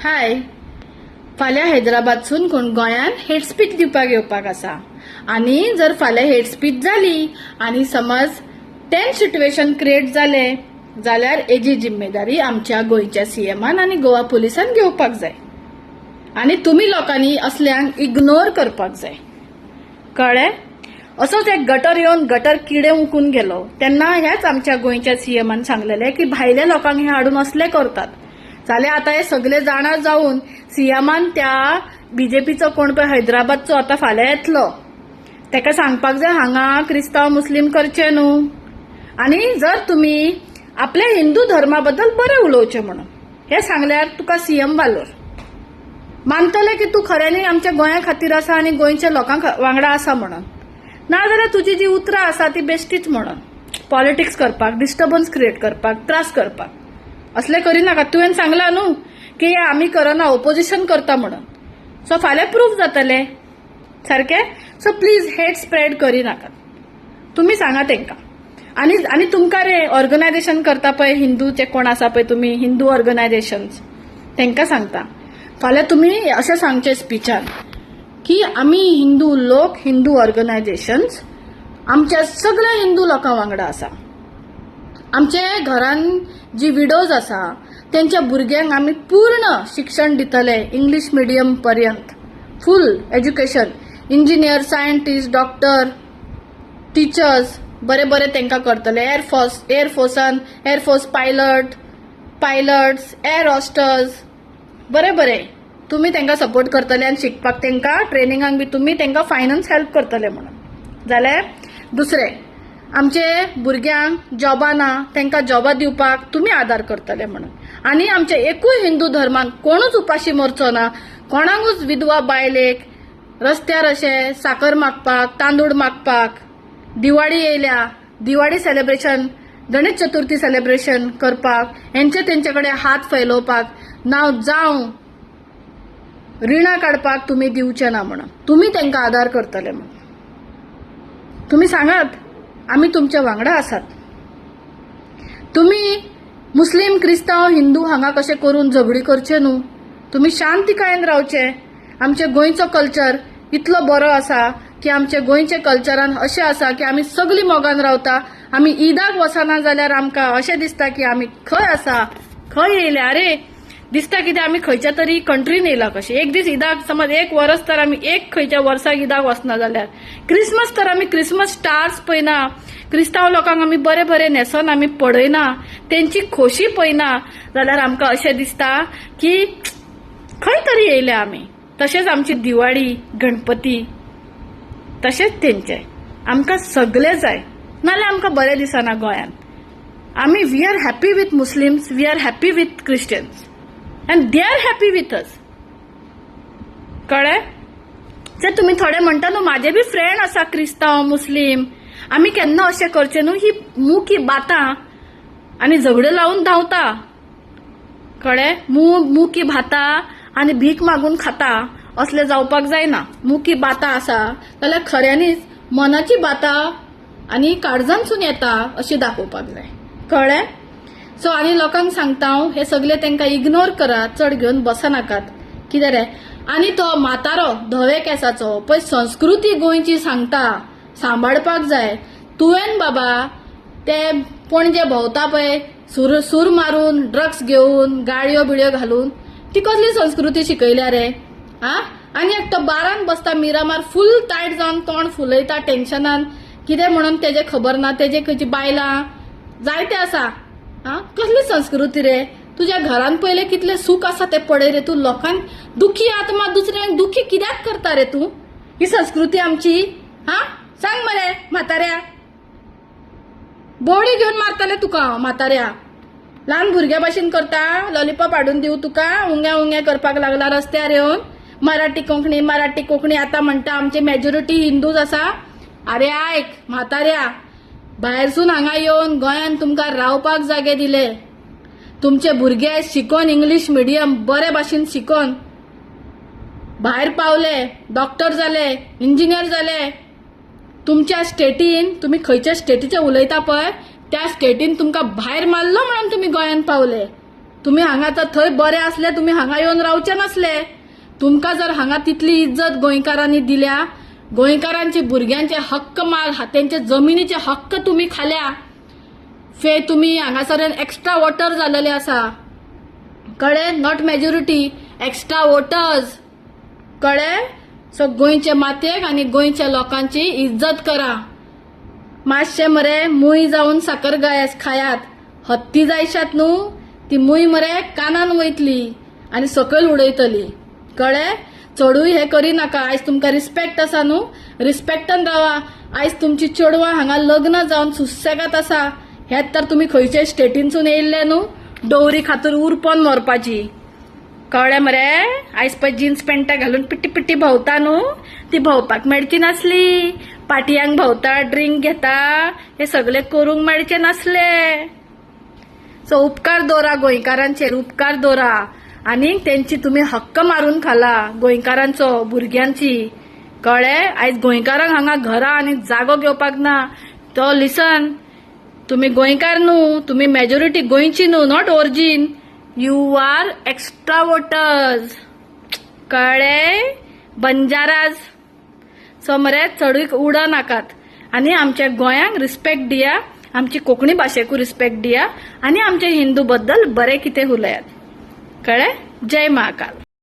हाय, फाल्यां हैदराबादसून कोण गोंयान हेट स्पीच दिवपाक येवपाक आसा आनी जर फाल्यां हेट स्पीच जाली आनी समज तें सिट्युएशन क्रिएट जालें जाल्यार हेजी जिम्मेदारी आमच्या गोंयच्या सीएमान आनी गोवा पुलिसान घेवपाक जाय आनी तुमी लोकांनी असल्यांक इग्नोर करपाक जाय. कळ्ळें? असोच एक गटर येवन गटर किडे उकून गेलो तेन्ना हेच आमच्या गोंयच्या सीएमान सांगलेले की भायल्या लोकांक हे हाडून असले करतात. जाल्यार आता हे सगळे जाणा जावन सीएमान त्या बीजेपीचो कोण पळय हैदराबादचो आता फाल्यां येतलो तेका सांगपाक जाय हांगा क्रिस्तांव मुस्लीम करचे न्हू आनी जर तुमी आपल्या हिंदू धर्मा बद्दल बरें उलोवचें म्हणून हे सांगल्यार तुका सीएम वालोर मानतले की तू खऱ्यांनी आमच्या गोंया खातीर आसा आनी गोंयच्या लोकां वांगडा आसा म्हणून. नाजाल्यार तुजी जी उतरां आसा ती बेश्टीच म्हणून पॉलिटिक्स करपाक, डिस्टर्बन्स क्रिएट करपाक, त्रास करपाक असले करिनाका. तुवें सांगला न्हू की आमी करना, ओपोजिशन करता म्हणून. सो फाल्यां प्रूफ जातले सारके. सो प्लीज हेट स्प्रेड करिनाका. तुमी सांगा तेंकां. आनी तुमकां रे ऑर्गनायझेशन करता पळय हिंदूचे कोण आसा पळय तुमी हिंदू ऑर्गनायझेशन्स तेंकां सांगता फाल्यां तुमी अशें सांगचें स्पिचान की आमी हिंदू लोक, हिंदू ऑर्गनायझेशन्स आमच्या सगळ्या हिंदू लोकां वांगडा आसा. आमचे घरान जी विडोज आसा तेंच्या भुरग्यांक आमी पूर्ण शिक्षण दितले इंग्लीश मिडियम पर्यंत, फुल education, engineer, scientist, doctor, teachers बरें बरें तेंकां करतले. एअरफोर्सान एअरफोर्स पायलट्स, एअर हॉस्टर्स बरें बरें तुमी तेंकां सपोर्ट करतले आनी शिकपाक तेंकां ट्रेनिंगाक बी तुमी तेंकां फायनान्स हेल्प करतले म्हणून. जाल्यार दुसरें आमचे भुरग्यांक जॉबा ना तेंकां जॉबा दिवपाक तुमी आदार करतले म्हणून. आनी आमच्या एकूय हिंदू धर्मान कोणूच उपाशी मरचो ना. कोणाकूच विधवा बायलेक रस्त्यार अशें साकर मागपाक, तांदूळ मागपाक, दिवाळी येयल्या दिवाळी सेलिब्रेशन, गणेश चतुर्थी सेलिब्रेशन करपाक तेंचे कडेन हात फैलोवपाक नाव जावं रिणां काडपाक तुमी दिवचे ना म्हणून. तुमी तेंकां आदार करतले म्हणून. तुमी सांगात आमी तुमच्या वांगडा आसात. तुमी मुस्लीम, क्रिस्तांव, हिंदू हांगा कशें करून झगडी करचे न्हू. तुमी शांतिकायेन रावचे. आमचे गोंयचो कल्चर इतलो बरो आसा की आमचे गोंयचे कल्चरान अशें आसा की आमी सगळीं मोगान रावता. आमी ईदाक वचना जाल्यार आमकां अशें दिसता की आमी खंय आसा, खंय येयल्या रे दिसता कितें आमी खंयच्या तरी कंट्रीन येयला कशें. एक दीस ईदाक समज एक वर्स तर आमी एक खंयच्या वर्साक ईदाक वचना जाल्यार क्रिसमस तर आमी क्रिसमस स्टार्स पळयना. क्रिस्तांव लोकांक आमी बरें बरें न्हेसोन आमी पळयना, तेंची खोशी पळयना जाल्यार आमकां अशें दिसता की खंय तरी येयल्या आमी. तशेंच आमची दिवाळी, गणपती तशेंच तेंचे आमकां सगळे जाय नाल्यार आमकां बरें दिसना गोंयान. आमी we are happy with Muslims, we are happy with Christians and they are happy with us. कळ्ळें? जर तुमी थोडे म्हणटा न्हू म्हाजे बी फ्रेंड आसा क्रिस्तांव, मुस्लीम, आमी केन्ना अशें करचें न्हू. ही मुकी बातां आनी झगड्यो लावून धांवता. कळ्ळें? मुकी भाता आनी भीक मागून खाता असले जावपाक जायना. मुकी बातां आसा जाल्यार खऱ्यांनीच मनाची बातां आनी काळजांतसून येता अशी दाखोवपाक जाय. कळ्ळें? सो आनी लोकांक सांगता हांव हे सगळे तेंकां इग्नोर करात, चड घेवन बसनाकात. कितें रे आनी तो म्हातारो धवे केसाचो पळय संस्कृती गोंयची सांगता सांबाळपाक जाय. तुवें बाबा ते पणजे भोंवता पळय सूर मारून, ड्रग्स घेवन, गाळयो बिळयो घालून ती कसली संस्कृती शिकयल्या रे. आनी एकटो बारान बसता मिरामार फुल टायट जावन तोंड फुलयता टेन्शनान कितें म्हणून तेजे खबर ना. तेजे खंयची बायलां जायते आसा. कसली संस्कृती रे. तुज्या घरान पयले कितले सूख आसा ते पळय रे. तूं लोकांक दुखी आत्मा दुसऱ्यांक दुखी कित्याक करता रे तूं. ही संस्कृती आमची. सांग मरे म्हाताऱ्या. बोडी घेवन मारतले तुका हांव म्हाताऱ्या. ल्हान भुरग्या भाशेन करता. लॉलीपॉप हाडून दिवं तुका. उंगे करपाक लागला रस्त्यार येवन. मराठी कोंकणी आता म्हणटा आमचे मेजॉरिटी हिंदूज आसा. अरे आयक म्हाताऱ्या, भायरसून हांगा येवन गोंयान तुमकां रावपाक जागे दिले. तुमचे भुरगे शिकोन इंग्लीश मिडियम बरे भाशेन शिकोन भायर पावले, डॉक्टर जाले, इंजिनियर जाले. तुमच्या स्टेटीन तुमी खंयच्या स्टेटीचे उलयता पळय त्या स्टेटीन तुमकां भायर मारलो म्हणून तुमी गोंयान पावले. तुम्ही हांगा तर थंय बरे असले तुम्ही हांगा येऊन रावचे नसले. तुमका जर हांगा तितली इज्जत गोंयकारांनी दिल्या, गोंयकारांचे भुरग्यांचे हक्क त्यांचे जमिनीचे हक्क तुम्ही खाल्या, तुम्ही हांगासर एक्स्ट्रा वोटर झालेले आसा. कळे? Not majority, extra voters. कळे? सो गोंयचे मातेक आणि गोंयच्या लोकांची इज्जत करा. मातशे मरे मुय जाऊन साकर खायात. हत्ती जायशात न्हू, ती मुय मरे कानान वयतली आणि सकयल उडयतली. कळे? चडूय हे करी नाका. आयज तुमकां रिस्पेक्ट आसा न्हू, रिस्पेक्टान रावा. आयज तुमची चेडवां हांगा लग्न जावन सुसेगात आसा. हेच तर तुम्ही खंयचे स्टेटीनसून येयल्ले न्हू, डोवरी खातर उरपोन मरपाची. कळ्ळें मरे? आयज पळय जीन्स पॅन्टा घालून पिट्टी पिट्टी भोंवता न्हू, ती भोंवपाक मेळची नासली. पाटयांक भोंवता, ड्रिंक घेता, हे सगळे करूंक मेळचे नासले. सो उपकार दवरा गोंयकारांचेर, उपकार दवरा. आणि त्यांची तुम्ही हक्क मारून खाला गोंयकारांचो, भुरग्यांची. कळ्ळें? आयज गोंयकारांक हांगा घरा आणि जागो घेवपाक ना. तो लिसन, तुम्ही गोंयकार न्हू, तुम्ही मेजॉरिटी गोंयची न्हू, not origin. You are extra voters. कळ्ळें? बंजाराज. सो मरे चढूय उडा नाकात आणि आमच्या गोंयांक रिस्पेक्ट दिया, आमची कोंकणी भाशेकू रिस्पेक्ट दिया आणि आमच्या हिंदू बद्दल बरे कितें उलयात. कळ्ळें? जय महाकाल.